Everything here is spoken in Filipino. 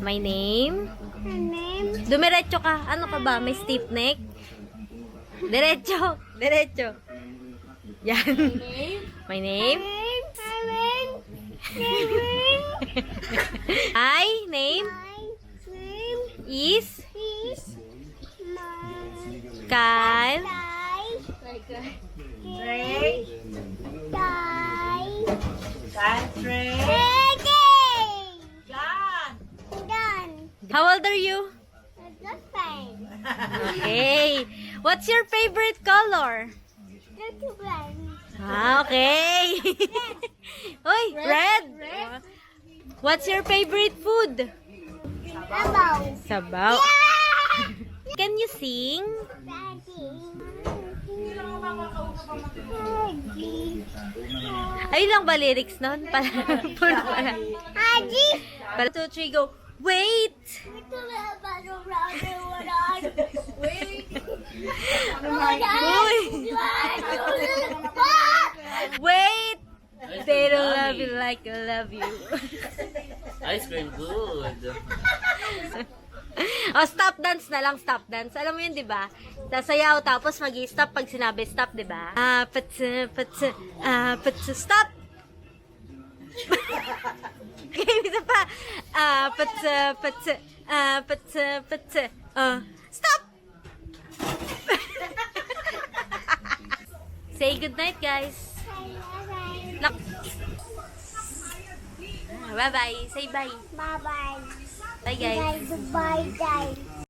My name? My name. Dumiretso ka. Ano ka ba? May stiff neck? Diretso. Diretso. Yan. My name? Hi, name? Is? Kan? How old are you? Okay. What's your favorite color? Okay. Oy, red. What's your favorite food? Sabaw. Can you sing? Ayun lang ba lyrics nun? Puro pala. Pala 2, 3, go. Wait! Uy! Wait! They don't love you like I love you. Ice cream, good. Oh, stop dance na lang, stop dance. Alam mo yun, di ba? Sasayaw, tapos mag-i-stop pag sinabi stop, di ba? Stop! Okay, isa pa. Stop! Say good night, guys. Bye-bye. Say bye. Bye-bye. Bye, guys. Bye-bye.